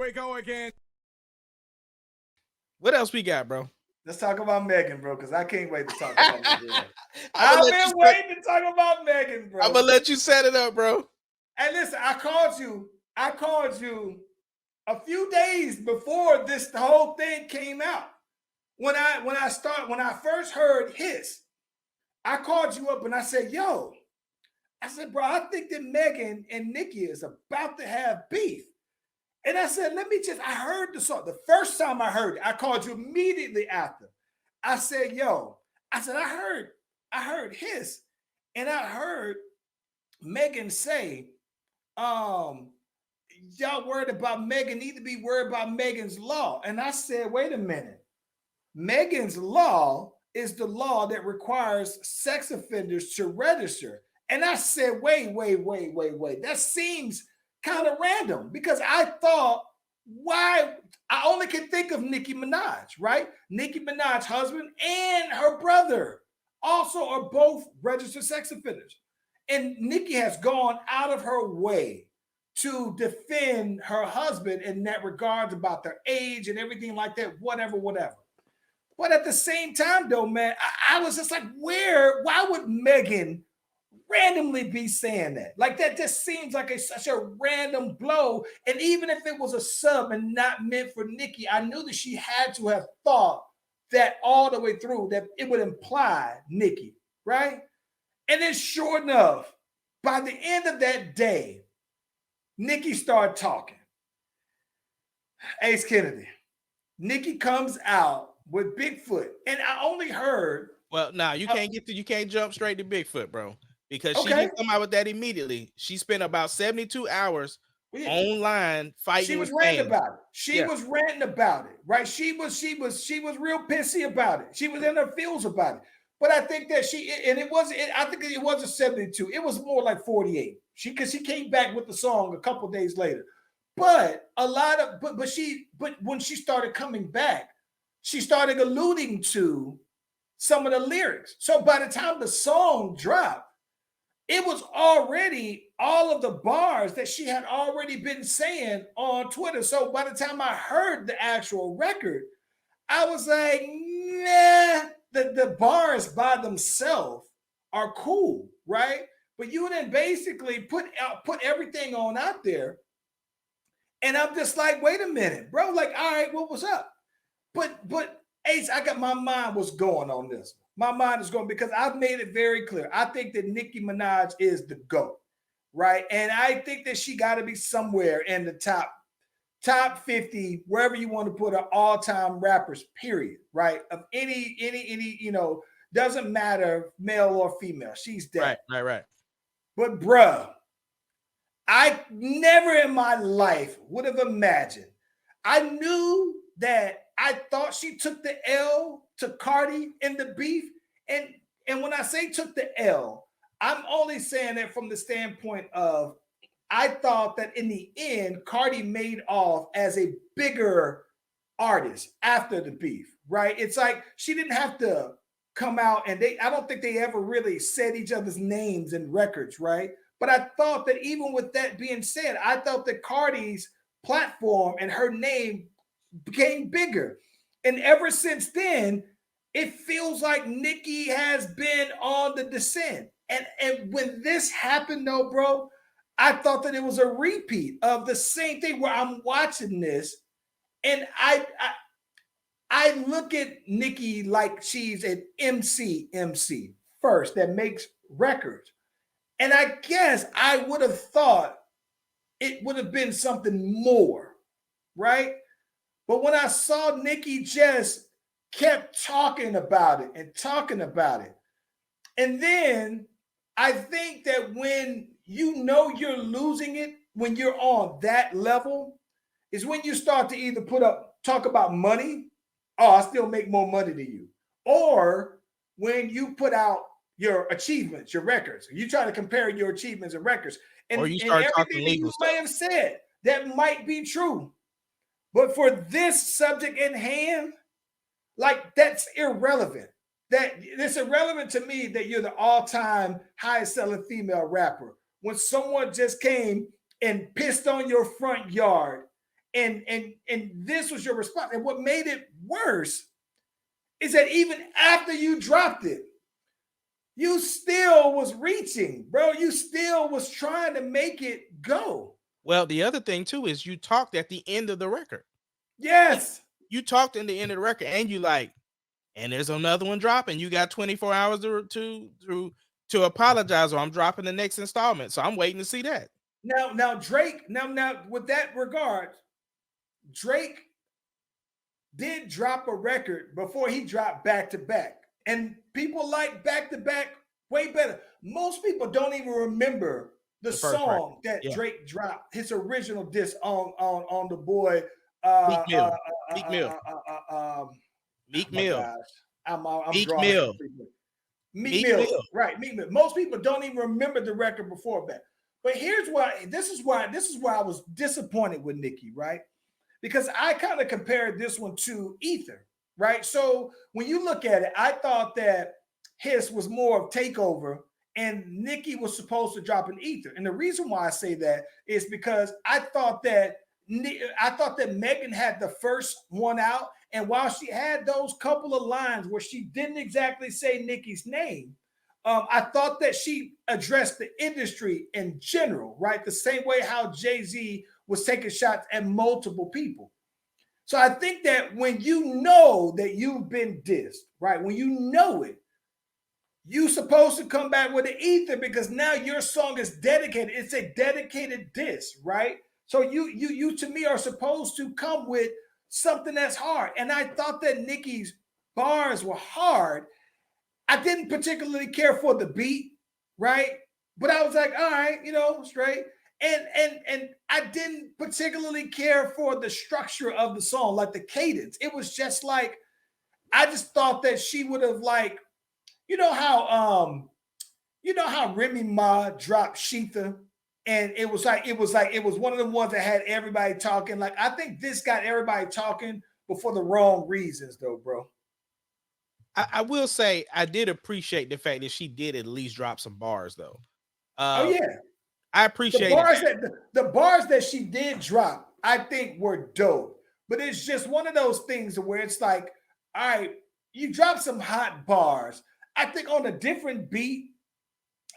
we go again. What else we got, bro? Let's talk about Megan, bro, because I can't wait to talk about Megan. I've been waiting to talk about Megan, bro. I'm gonna let you set it up, bro. And listen, I called you a few days before the whole thing came out. When I first heard his, I called you up and I said, yo, I said, bro, I think that Megan and Nicki is about to have beef. And I said, I heard the song. The first time I heard it, I called you immediately after. I said, yo, I heard his, and I heard Megan say, y'all worried about Megan, need to be worried about Megan's law. And I said, wait a minute. Megan's law is the law that requires sex offenders to register. And I said, wait. That seems kind of random, because I thought, why? I only can think of Nicki Minaj, right? Nicki Minaj's husband and her brother also are both registered sex offenders. And Nicki has gone out of her way to defend her husband in that regard about their age and everything like that, whatever. But at the same time, though, man, I was just like, why would Megan randomly be saying that? Like, that just seems like such a random blow. And even if it was a sub and not meant for Nicki, I knew that she had to have thought that all the way through, that it would imply Nicki, right? And then sure enough, by the end of that day, Nicki started talking. Ace Kennedy, Nicki comes out with Bigfoot, and I only heard. Well, now you can't jump straight to Bigfoot, bro, because she didn't come out with that immediately. She spent about 72 hours online fighting. She was ranting about it. She was ranting about it, right? She was real pissy about it. She was in her feels about it. But I think that I think it wasn't 72. It was more like 48. Because she came back with the song a couple days later. But when she started coming back, she started alluding to some of the lyrics. So by the time the song dropped, it was already all of the bars that she had already been saying on Twitter. So by the time I heard the actual record, I was like, nah, the bars by themselves are cool, right? But you then basically put everything on out there. And I'm just like, wait a minute, bro. Like, all right, what was up? But Ace, my mind was going on this. My mind is going, because I've made it very clear. I think that Nicki Minaj is the GOAT, right? And I think that she got to be somewhere in the top 50, wherever you want to put her, all-time rappers, period, right? Of any, doesn't matter, male or female. She's dead. Right. But bruh, I never in my life would have imagined. I knew that I thought she took the L to Cardi in the beef. And when I say took the L, I'm only saying that from the standpoint of, I thought that in the end, Cardi made off as a bigger artist after the beef, right? It's like she didn't have to come out, and I don't think they ever really said each other's names in records, right? But I thought that even with that being said, I thought that Cardi's platform and her name became bigger. And ever since then, it feels like Nicki has been on the descent. And when this happened, though, bro, I thought that it was a repeat of the same thing, where I'm watching this and I look at Nicki like she's an MC first that makes records. And I guess I would have thought it would have been something more, right? But when I saw Nicki just kept talking about it, and then I think that when you know you're losing it, when you're on that level, is when you start to either talk about money. Oh, I still make more money than you. Or when you put out your achievements, your records, you try to compare your achievements and records. Or you start talking legal stuff. May have said that might be true. But for this subject in hand, like, that's irrelevant. That it's irrelevant to me that you're the all-time highest selling female rapper when someone just came and pissed on your front yard and this was your response. And what made it worse is that even after you dropped it, you still was reaching, bro. You still was trying to make it go. Well, the other thing too is you talked at the end of the record. Yes. You talked in the end of the record, and you like, and there's another one dropping. You got 24 hours to apologize, or I'm dropping the next installment. So I'm waiting to see that. Now Drake. Now with that regard, Drake did drop a record before he dropped back to back, and people like back to back way better. Most people don't even remember the song that Drake dropped, his original diss on the boy Meek Mill. Meek Mill. I'm Meek drawing Mill. Meek Mill. Right, Meek Mill. Most people don't even remember the record before that. But here's why. This is why I was disappointed with Nicki, right? Because I kind of compared this one to Ether, right? So when you look at it, I thought that his was more of Takeover, and Nicki was supposed to drop an Ether. And the reason why I say that is because I thought that Megan had the first one out, and while she had those couple of lines where she didn't exactly say Nicki's name, I thought that she addressed the industry in general, right? The same way how Jay-Z was taking shots at multiple people. So I think that when you know that you've been dissed, right? When you know it, you're supposed to come back with an Ether, because now your song is dedicated. It's a dedicated diss, right? So you to me are supposed to come with something that's hard. And I thought that Nicki's bars were hard. I didn't particularly care for the beat, right? But I was like, all right, straight. And I didn't particularly care for the structure of the song, like the cadence. It was just like, I just thought that she would have, like, you know how Remy Ma dropped Sheetha, and it was one of the ones that had everybody talking. Like, I think this got everybody talking, but for the wrong reasons, though, bro. I will say I did appreciate the fact that she did at least drop some bars, though. Oh yeah, I appreciate the bars that she did drop. I think were dope, but it's just one of those things where it's like, all right, you drop some hot bars. I think on a different beat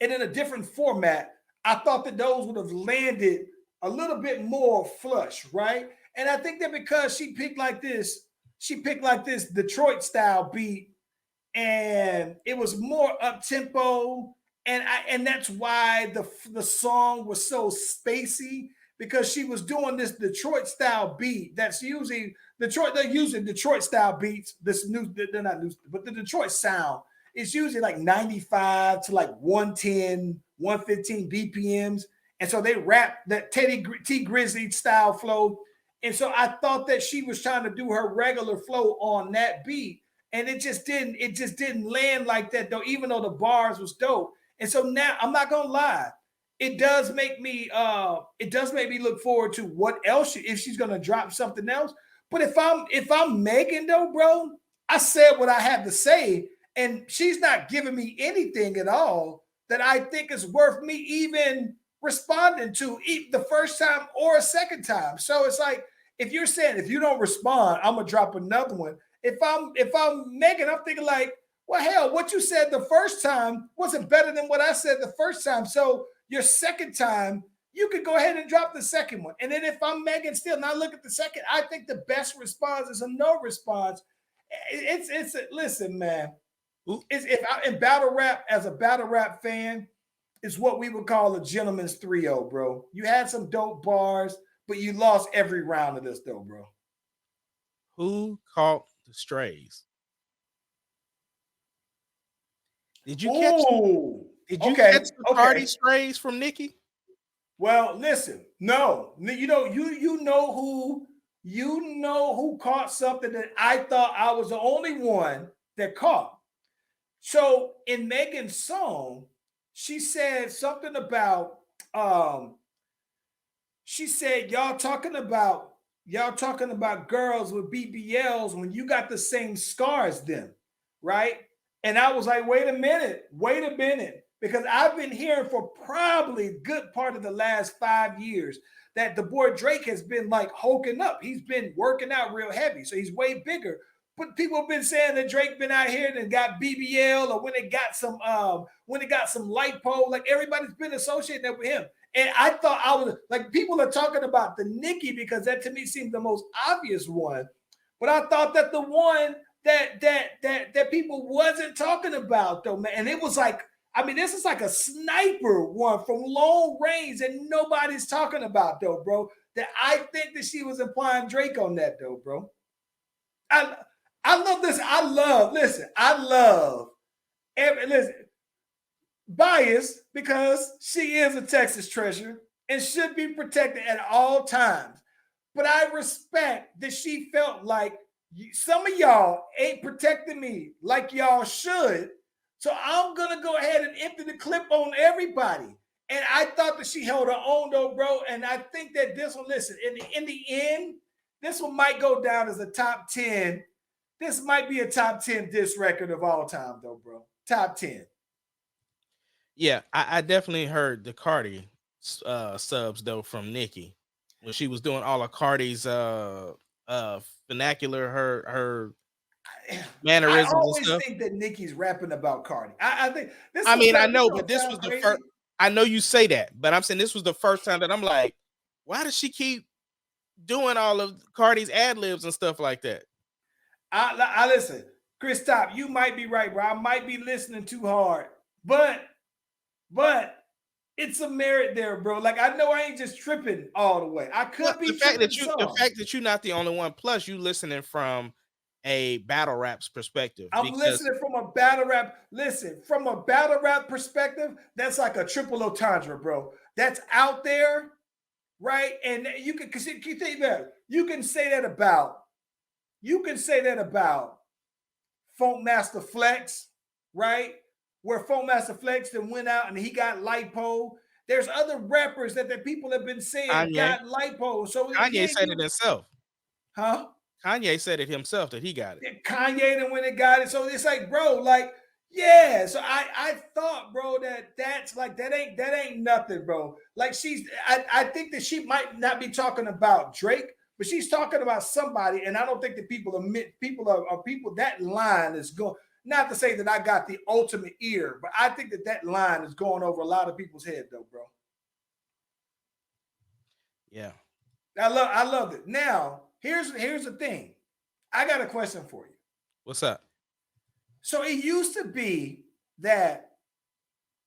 and in a different format, I thought that those would have landed a little bit more flush, right? And I think that because she picked like this Detroit style beat, and it was more up tempo, and that's why the song was so spacey, because she was doing this Detroit style beat. That's usually they're using Detroit style beats. They're not new, but the Detroit sound is usually like 95 to like 110, 115 BPMs. And so they rap that Teddy T Grizzly style flow. And so I thought that she was trying to do her regular flow on that beat. And it just didn't land like that, though, even though the bars was dope. And so now, I'm not gonna lie, it does make me look forward to what else if she's gonna drop something else. But if I'm Megan, though, bro, I said what I had to say, and she's not giving me anything at all that I think is worth me even responding to the first time or a second time. So it's like, if you're saying, if you don't respond, I'm gonna drop another one. If I'm Megan, I'm thinking like, well, hell, what you said the first time wasn't better than what I said the first time. So your second time, you could go ahead and drop the second one. And then if I'm Megan still, now look at the second, I think the best response is a no response. Listen, man. In battle rap, as a battle rap fan, it's what we would call a gentleman's 3-0, bro. You had some dope bars, but you lost every round of this, though, bro. Who caught the strays? Did you catch the party strays from Nicki? Well, listen, no. You know who caught something that I thought I was the only one that caught. So in Megan's song, she said something about she said, y'all talking about girls with BBLs when you got the same scar as them, right? And I was like, wait a minute, because I've been hearing for probably a good part of the last 5 years that the boy Drake has been like hulking up. He's been working out real heavy, so he's way bigger. But people have been saying that Drake been out here and got BBL, or when it got some lipo, like everybody's been associating that with him. And I thought I was like, people are talking about the Nicki because that to me seemed the most obvious one. But I thought that the one that people wasn't talking about though, man, and it was like, I mean, this is like a sniper one from long range that nobody's talking about though, bro. That I think that she was implying Drake on that though, bro. I love this. I love bias because she is a Texas treasure and should be protected at all times. But I respect that she felt like some of y'all ain't protecting me like y'all should. So I'm going to go ahead and empty the clip on everybody. And I thought that she held her own though, bro. And I think that this one, listen, in the end, this one might go down as a top 10. This might be a top 10 diss record of all time, though, bro. Top 10. Yeah, I definitely heard the Cardi subs though from Nicki when she was doing all of Cardi's vernacular, her mannerisms I always and stuff. think that Nicki's rapping about Cardi. I think this. I mean, I know, but this was the first. I know you say that, but I'm saying this was the first time that I'm like, why does she keep doing all of Cardi's ad libs and stuff like that? I listen, Chris Top, you might be right, bro. I might be listening too hard, but it's a merit there, bro. Like I know I ain't just tripping all the way. I could be the fact that you're not the only one. Plus, you listening from a battle raps perspective. I'm listening from a battle rap. Listen, from a battle rap perspective, that's like a triple entendre, bro. That's out there, right? And you can think that you can say that about. You can say that about Funk Master Flex, right? Where Funk Master Flex then went out and he got lipo. There's other rappers that the people have been saying got lipo. So Kanye said it himself. Huh? Kanye said it himself that he got it. Kanye then when it got it. So it's like, bro, like, yeah. So I thought, bro, that's like that ain't nothing, bro. Like I think that she might not be talking about Drake. But she's talking about somebody, and I don't think that people that line is going, not to say that I got the ultimate ear, but I think that line is going over a lot of people's head, though, bro. Yeah. I love it. Now, here's the thing. I got a question for you. What's up? So it used to be that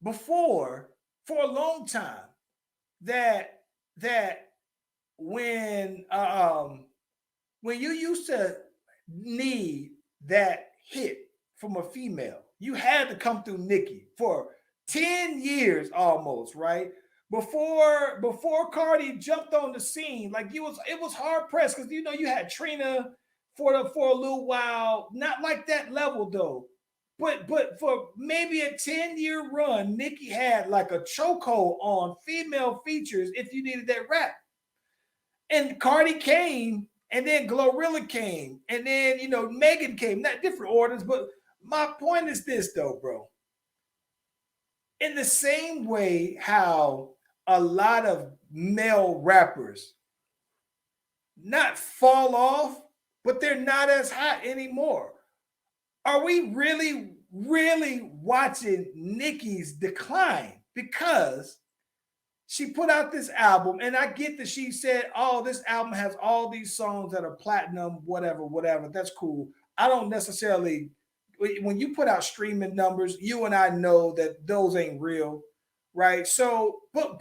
before, for a long time, that when you used to need that hit from a female, you had to come through Nicki for 10 years almost, right? Before Cardi jumped on the scene, like it was hard pressed because you know you had Trina for a little while, not like that level though. But for maybe a 10-year run, Nicki had like a chokehold on female features if you needed that rap. And Cardi came, and then Glorilla came, and then Megan came. Not different orders, but my point is this though, bro. In the same way how a lot of male rappers not fall off, but they're not as hot anymore. Are we really, really watching Nicki's decline? Because she put out this album, and I get that she said, oh, this album has all these songs that are platinum, whatever. That's cool. I don't necessarily, when you put out streaming numbers, you and I know that those ain't real, right? So, but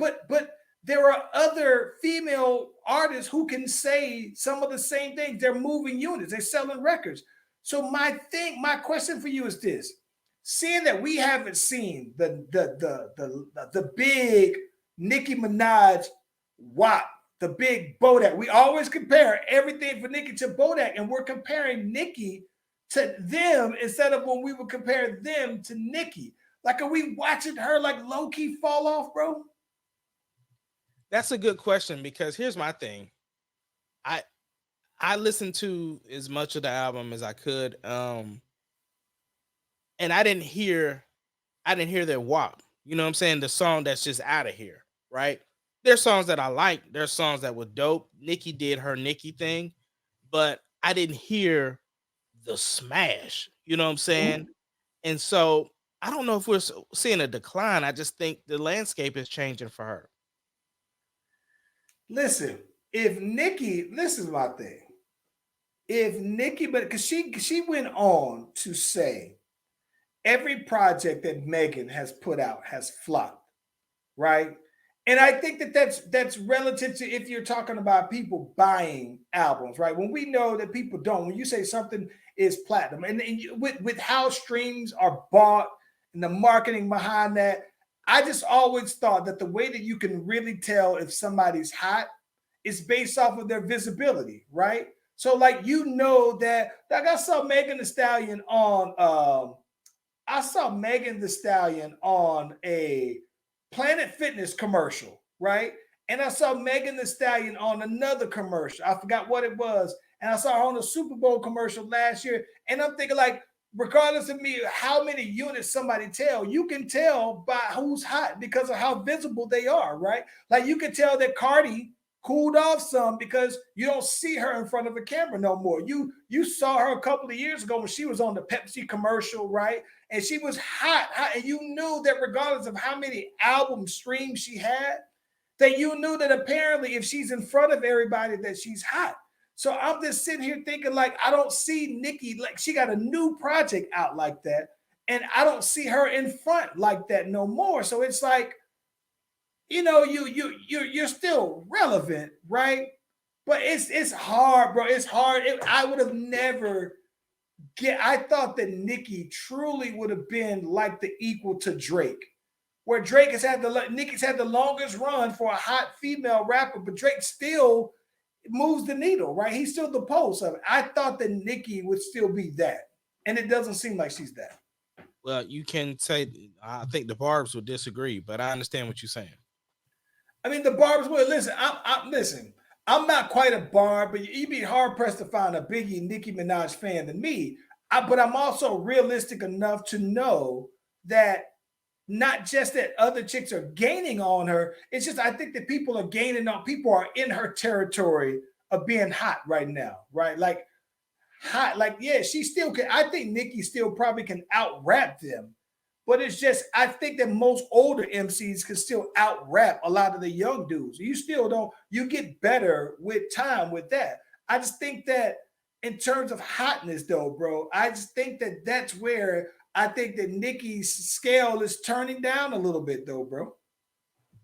there are other female artists who can say some of the same things. They're moving units. They're selling records. So my question for you is this: seeing that we haven't seen the big Nicki Minaj WAP, the big Bodak. We always compare everything for Nicki to Bodak, and we're comparing Nicki to them instead of when we would compare them to Nicki. Like, are we watching her like low-key fall off, bro? That's a good question because here's my thing. I listened to as much of the album as I could, and I didn't hear their WAP You know what I'm saying? The song that's just out of here, right? There's songs that I like. There's songs that were dope. Nicki did her Nicki thing, but I didn't hear the smash. You know what I'm saying? And so I don't know if we're seeing a decline. I just think the landscape is changing for her. Listen, if Nicki, this is my thing. If Nicki, but because she went on to say every project that Megan has put out has flopped, right? And I think that that's relative to if you're talking about people buying albums, right? When we know that people don't, when you say something is platinum, with how streams are bought and the marketing behind that, I just always thought that the way that you can really tell if somebody's hot is based off of their visibility, right? So, like, you know that, like, I saw Megan Thee Stallion on a Planet Fitness commercial, right? And I saw Megan Thee Stallion on another commercial. I forgot what it was. And I saw her on a Super Bowl commercial last year. And I'm thinking, like, regardless of me, how many units somebody tell, you can tell by who's hot because of how visible they are, right? Like, you can tell that Cardi cooled off some because you don't see her in front of a camera no more. You saw her a couple of years ago when she was on the Pepsi commercial, right? And she was hot, and you knew that regardless of how many album streams she had, that you knew that apparently if she's in front of everybody that she's hot. So I'm just sitting here thinking, like, I don't see Nicki, like, she got a new project out like that, and I don't see her in front like that no more. So it's like, you know, you're still relevant, right? But it's hard, bro. It's hard. I would have never I thought that Nicki truly would have been like the equal to Drake, where Drake has had Nicki's had the longest run for a hot female rapper, but Drake still moves the needle, right? He's still the pulse of it. I thought that Nicki would still be that, and it doesn't seem like she's that. Well, you can say, I think the Barbs would disagree, but I understand what you're saying. I mean, the Barbs would listen. Listen. I'm not quite a Barb, but you'd be hard pressed to find a Biggie Nicki Minaj fan than me. But I'm also realistic enough to know that not just that other chicks are gaining on her. It's just I think that people are gaining on. People are in her territory of being hot right now, right? Like hot, like yeah, she still can. I think Nicki still probably can out rap them. But it's just, I think that most older MCs can still out rap a lot of the young dudes. You still don't, you get better with time with that. I just think that in terms of hotness, though, bro, I just think that that's where I think that Nicki's scale is turning down a little bit, though, bro.